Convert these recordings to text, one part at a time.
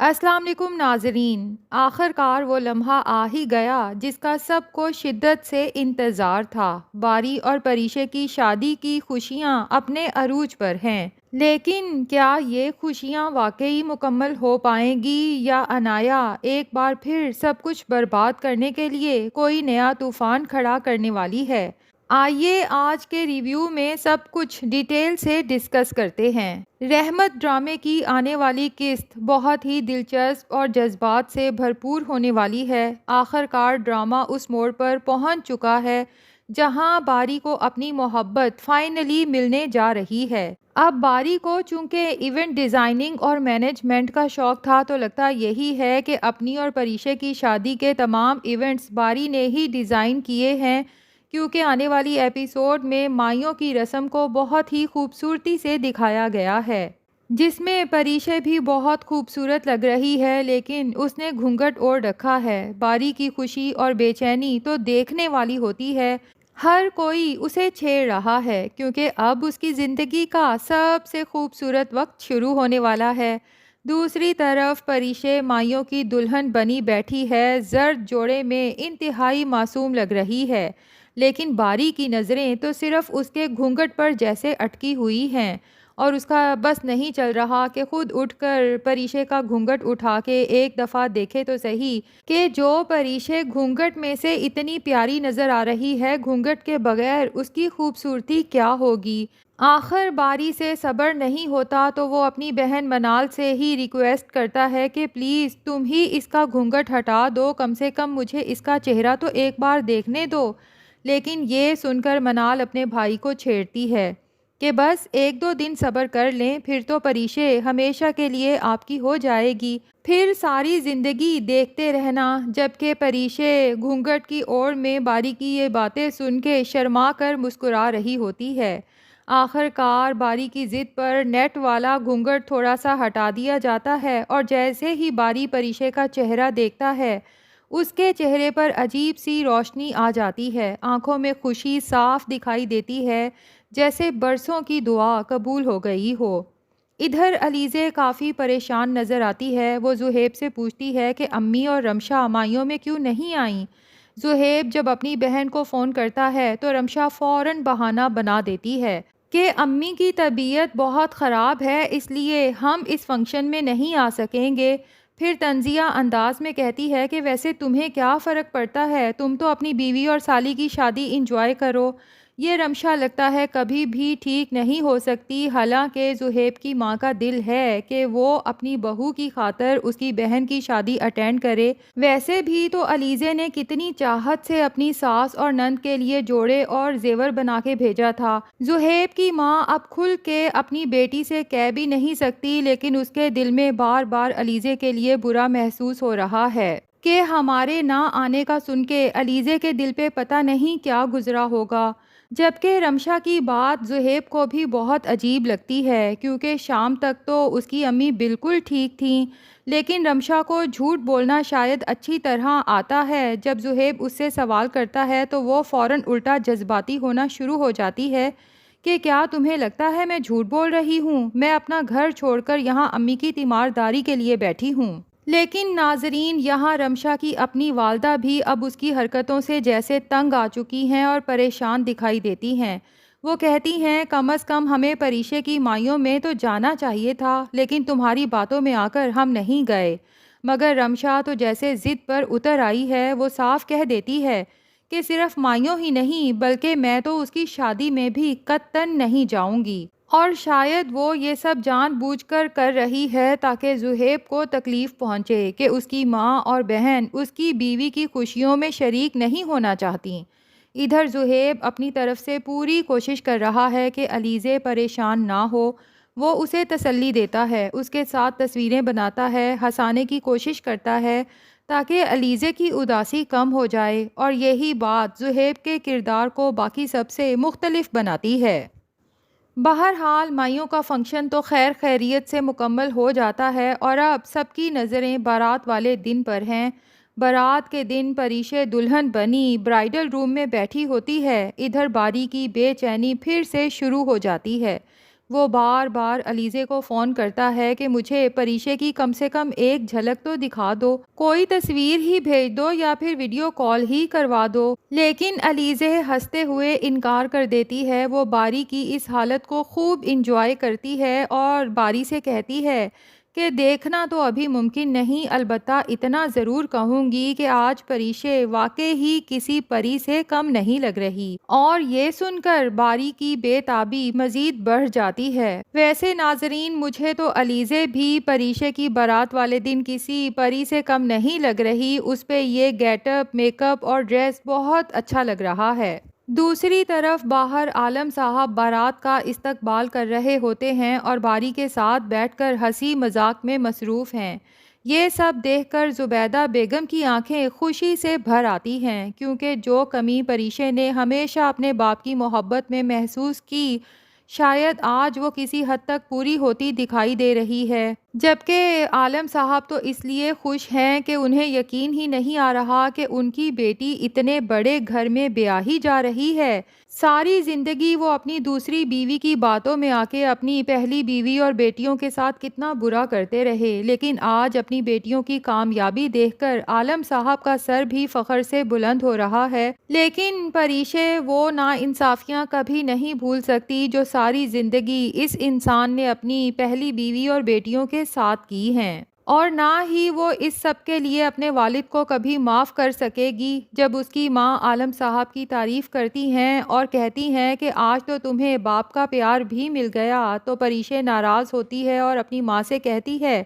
السلام علیکم ناظرین، آخر کار وہ لمحہ آ ہی گیا جس کا سب کو شدت سے انتظار تھا۔ باری اور پریشے کی شادی کی خوشیاں اپنے عروج پر ہیں، لیکن کیا یہ خوشیاں واقعی مکمل ہو پائیں گی یا انایا ایک بار پھر سب کچھ برباد کرنے کے لیے کوئی نیا طوفان کھڑا کرنے والی ہے؟ آئیے آج کے ریویو میں سب کچھ ڈیٹیل سے ڈسکس کرتے ہیں۔ رحمت ڈرامے کی آنے والی قسط بہت ہی دلچسپ اور جذبات سے بھرپور ہونے والی ہے۔ آخر کار ڈرامہ اس موڑ پر پہنچ چکا ہے جہاں باری کو اپنی محبت فائنلی ملنے جا رہی ہے۔ اب باری کو چونکہ ایونٹ ڈیزائننگ اور مینجمنٹ کا شوق تھا تو لگتا یہی ہے کہ اپنی اور پریشے کی شادی کے تمام ایونٹس باری نے ہی ڈیزائن کیے ہیں، کیونکہ آنے والی ایپیسوڈ میں مائیوں کی رسم کو بہت ہی خوبصورتی سے دکھایا گیا ہے، جس میں پریشے بھی بہت خوبصورت لگ رہی ہے لیکن اس نے گھونگھٹ اوڑھ رکھا ہے۔ باری کی خوشی اور بے چینی تو دیکھنے والی ہوتی ہے، ہر کوئی اسے چھیڑ رہا ہے کیونکہ اب اس کی زندگی کا سب سے خوبصورت وقت شروع ہونے والا ہے۔ دوسری طرف پریشے مائیوں کی دلہن بنی بیٹھی ہے، زرد جوڑے میں انتہائی معصوم لگ رہی ہے، لیکن باری کی نظریں تو صرف اس کے گھونگھٹ پر جیسے اٹکی ہوئی ہیں اور اس کا بس نہیں چل رہا کہ خود اٹھ کر پریشے کا گھونگھٹ اٹھا کے ایک دفعہ دیکھے تو صحیح کہ جو پریشے گھونگھٹ میں سے اتنی پیاری نظر آ رہی ہے، گھونگھٹ کے بغیر اس کی خوبصورتی کیا ہوگی۔ آخر باری سے صبر نہیں ہوتا تو وہ اپنی بہن منال سے ہی ریکویسٹ کرتا ہے کہ پلیز تم ہی اس کا گھونگھٹ ہٹا دو، کم سے کم مجھے اس کا چہرہ تو ایک بار دیکھنے دو۔ لیکن یہ سن کر منال اپنے بھائی کو چھیڑتی ہے کہ بس ایک دو دن صبر کر لیں، پھر تو پریشے ہمیشہ کے لیے آپ کی ہو جائے گی، پھر ساری زندگی دیکھتے رہنا۔ جبکہ پریشے گھونگھٹ کی اوڑ میں باری کی یہ باتیں سن کے شرما کر مسکرا رہی ہوتی ہے۔ آخر کار باری کی ضد پر نیٹ والا گھونگھٹ تھوڑا سا ہٹا دیا جاتا ہے اور جیسے ہی باری پریشے کا چہرہ دیکھتا ہے اس کے چہرے پر عجیب سی روشنی آ جاتی ہے، آنکھوں میں خوشی صاف دکھائی دیتی ہے، جیسے برسوں کی دعا قبول ہو گئی ہو۔ ادھر علیزے کافی پریشان نظر آتی ہے، وہ زہیب سے پوچھتی ہے کہ امی اور رمشا مائیوں میں کیوں نہیں آئیں۔ زہیب جب اپنی بہن کو فون کرتا ہے تو رمشا فوراً بہانہ بنا دیتی ہے کہ امی کی طبیعت بہت خراب ہے، اس لیے ہم اس فنکشن میں نہیں آ سکیں گے۔ پھر طنزیہ انداز میں کہتی ہے کہ ویسے تمہیں کیا فرق پڑتا ہے، تم تو اپنی بیوی اور سالی کی شادی انجوائے کرو۔ یہ رمشا لگتا ہے کبھی بھی ٹھیک نہیں ہو سکتی، حالانکہ زہیب کی ماں کا دل ہے کہ وہ اپنی بہو کی خاطر اس کی بہن کی شادی اٹینڈ کرے۔ ویسے بھی تو علیزے نے کتنی چاہت سے اپنی ساس اور نند کے لیے جوڑے اور زیور بنا کے بھیجا تھا۔ زہیب کی ماں اب کھل کے اپنی بیٹی سے کہہ بھی نہیں سکتی، لیکن اس کے دل میں بار بار علیزے کے لیے برا محسوس ہو رہا ہے کہ ہمارے نہ آنے کا سن کے علیزے کے دل پہ پتہ نہیں کیا گزرا ہوگا۔ جبکہ رمشا کی بات زہیب کو بھی بہت عجیب لگتی ہے، کیونکہ شام تک تو اس کی امی بالکل ٹھیک تھیں، لیکن رمشا کو جھوٹ بولنا شاید اچھی طرح آتا ہے۔ جب زہیب اس سے سوال کرتا ہے تو وہ فوراً الٹا جذباتی ہونا شروع ہو جاتی ہے کہ کیا تمہیں لگتا ہے میں جھوٹ بول رہی ہوں؟ میں اپنا گھر چھوڑ کر یہاں امی کی تیمارداری کے لیے بیٹھی ہوں۔ لیکن ناظرین، یہاں رمشا کی اپنی والدہ بھی اب اس کی حرکتوں سے جیسے تنگ آ چکی ہیں اور پریشان دکھائی دیتی ہیں۔ وہ کہتی ہیں کم از کم ہمیں پریشے کی مائیوں میں تو جانا چاہیے تھا، لیکن تمہاری باتوں میں آ کر ہم نہیں گئے۔ مگر رمشا تو جیسے ضد پر اتر آئی ہے، وہ صاف کہہ دیتی ہے کہ صرف مائیوں ہی نہیں بلکہ میں تو اس کی شادی میں بھی قطعاً نہیں جاؤں گی، اور شاید وہ یہ سب جان بوجھ کر رہی ہے تاکہ زہیب کو تکلیف پہنچے کہ اس کی ماں اور بہن اس کی بیوی کی خوشیوں میں شریک نہیں ہونا چاہتی۔ ادھر زہیب اپنی طرف سے پوری کوشش کر رہا ہے کہ علیزے پریشان نہ ہو، وہ اسے تسلی دیتا ہے، اس کے ساتھ تصویریں بناتا ہے، ہنسانے کی کوشش کرتا ہے تاکہ علیزے کی اداسی کم ہو جائے، اور یہی بات زہیب کے کردار کو باقی سب سے مختلف بناتی ہے۔ بہرحال مائیوں کا فنکشن تو خیر خیریت سے مکمل ہو جاتا ہے اور اب سب کی نظریں بارات والے دن پر ہیں۔ بارات کے دن پریشے دلہن بنی برائڈل روم میں بیٹھی ہوتی ہے، ادھر باری کی بے چینی پھر سے شروع ہو جاتی ہے۔ وہ بار بار علیزے کو فون کرتا ہے کہ مجھے پریشے کی کم سے کم ایک جھلک تو دکھا دو، کوئی تصویر ہی بھیج دو یا پھر ویڈیو کال ہی کروا دو، لیکن علیزے ہنستے ہوئے انکار کر دیتی ہے۔ وہ باری کی اس حالت کو خوب انجوائے کرتی ہے اور باری سے کہتی ہے کہ دیکھنا تو ابھی ممکن نہیں، البتہ اتنا ضرور کہوں گی کہ آج پریشے واقع ہی کسی پری سے کم نہیں لگ رہی۔ اور یہ سن کر باری کی بے تابی مزید بڑھ جاتی ہے۔ ویسے ناظرین، مجھے تو علیزے بھی پریشے کی بارات والے دن کسی پری سے کم نہیں لگ رہی، اس پہ یہ گیٹ اپ، میک اپ اور ڈریس بہت اچھا لگ رہا ہے۔ دوسری طرف باہر عالم صاحب بارات کا استقبال کر رہے ہوتے ہیں اور باری کے ساتھ بیٹھ کر ہنسی مذاق میں مصروف ہیں۔ یہ سب دیکھ کر زبیدہ بیگم کی آنکھیں خوشی سے بھر آتی ہیں، کیونکہ جو کمی پریشے نے ہمیشہ اپنے باپ کی محبت میں محسوس کی، شاید آج وہ کسی حد تک پوری ہوتی دکھائی دے رہی ہے۔ جبکہ عالم صاحب تو اس لیے خوش ہیں کہ انہیں یقین ہی نہیں آ رہا کہ ان کی بیٹی اتنے بڑے گھر میں بیاہی جا رہی ہے۔ ساری زندگی وہ اپنی دوسری بیوی کی باتوں میں آ کے اپنی پہلی بیوی اور بیٹیوں کے ساتھ کتنا برا کرتے رہے، لیکن آج اپنی بیٹیوں کی کامیابی دیکھ کر عالم صاحب کا سر بھی فخر سے بلند ہو رہا ہے۔ لیکن پریشے وہ ناانصافیاں کبھی نہیں بھول سکتی جو ساری زندگی اس انسان نے اپنی پہلی بیوی اور بیٹیوں کے ساتھ کی ہیں، اور نہ ہی وہ اس سب کے لیے اپنے والد کو کبھی معاف کر سکے گی۔ جب اس کی ماں عالم صاحب کی تعریف کرتی ہیں اور کہتی ہیں کہ آج تو تمہیں باپ کا پیار بھی مل گیا، تو پریشے ناراض ہوتی ہے اور اپنی ماں سے کہتی ہے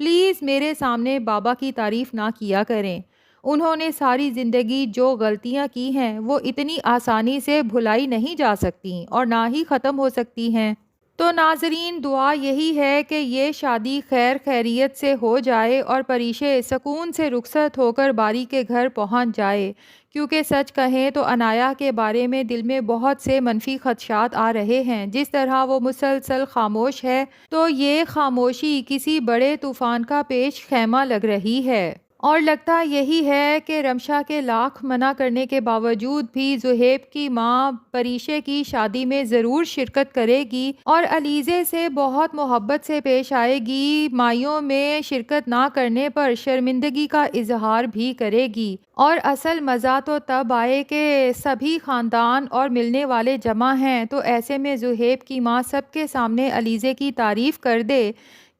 پلیز میرے سامنے بابا کی تعریف نہ کیا کریں، انہوں نے ساری زندگی جو غلطیاں کی ہیں وہ اتنی آسانی سے بھلائی نہیں جا سکتی اور نہ ہی ختم ہو سکتی ہیں۔ تو ناظرین، دعا یہی ہے کہ یہ شادی خیر خیریت سے ہو جائے اور پریشے سکون سے رخصت ہو کر باری کے گھر پہنچ جائے، کیونکہ سچ کہیں تو انایا کے بارے میں دل میں بہت سے منفی خدشات آ رہے ہیں۔ جس طرح وہ مسلسل خاموش ہے تو یہ خاموشی کسی بڑے طوفان کا پیش خیمہ لگ رہی ہے، اور لگتا یہی ہے کہ رمشا کے لاکھ منع کرنے کے باوجود بھی زہیب کی ماں پریشے کی شادی میں ضرور شرکت کرے گی اور علیزے سے بہت محبت سے پیش آئے گی، مائیوں میں شرکت نہ کرنے پر شرمندگی کا اظہار بھی کرے گی۔ اور اصل مزہ تو تب آئے کہ سبھی خاندان اور ملنے والے جمع ہیں، تو ایسے میں زہیب کی ماں سب کے سامنے علیزے کی تعریف کر دے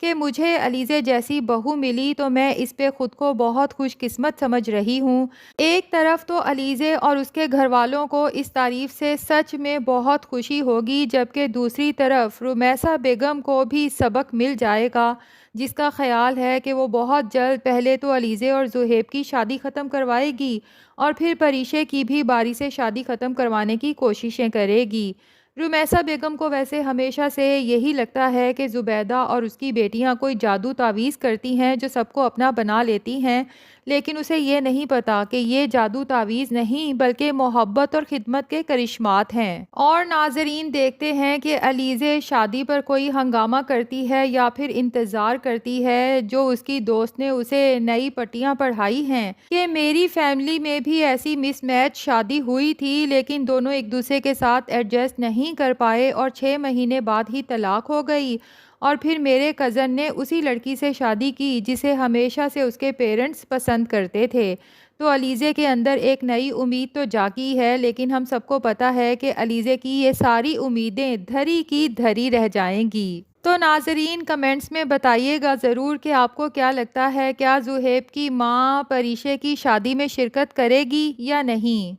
کہ مجھے علیزے جیسی بہو ملی تو میں اس پہ خود کو بہت خوش قسمت سمجھ رہی ہوں۔ ایک طرف تو علیزے اور اس کے گھر والوں کو اس تعریف سے سچ میں بہت خوشی ہوگی، جبکہ دوسری طرف رمیسہ بیگم کو بھی سبق مل جائے گا، جس کا خیال ہے کہ وہ بہت جلد پہلے تو علیزے اور زہیب کی شادی ختم کروائے گی اور پھر پریشے کی بھی باری سے شادی ختم کروانے کی کوششیں کرے گی۔ رمیسہ بیگم کو ویسے ہمیشہ سے یہی لگتا ہے کہ زبیدہ اور اس کی بیٹیاں کوئی جادو تعویذ کرتی ہیں جو سب کو اپنا بنا لیتی ہیں، لیکن اسے یہ نہیں پتا کہ یہ جادو تعویذ نہیں بلکہ محبت اور خدمت کے کرشمات ہیں۔ اور ناظرین، دیکھتے ہیں کہ علیزے شادی پر کوئی ہنگامہ کرتی ہے یا پھر انتظار کرتی ہے جو اس کی دوست نے اسے نئی پٹیاں پڑھائی ہیں کہ میری فیملی میں بھی ایسی مس میچ شادی ہوئی تھی، لیکن دونوں ایک دوسرے کے ساتھ ایڈجسٹ نہیں کر پائے اور 6 مہینے بعد ہی طلاق ہو گئی، اور پھر میرے کزن نے اسی لڑکی سے شادی کی جسے ہمیشہ سے اس کے پیرنٹس پسند کرتے تھے۔ تو علیزے کے اندر ایک نئی امید تو جاگی ہے، لیکن ہم سب کو پتہ ہے کہ علیزے کی یہ ساری امیدیں دھری کی دھری رہ جائیں گی۔ تو ناظرین، کمنٹس میں بتائیے گا ضرور کہ آپ کو کیا لگتا ہے، کیا زہیب کی ماں پریشے کی شادی میں شرکت کرے گی یا نہیں؟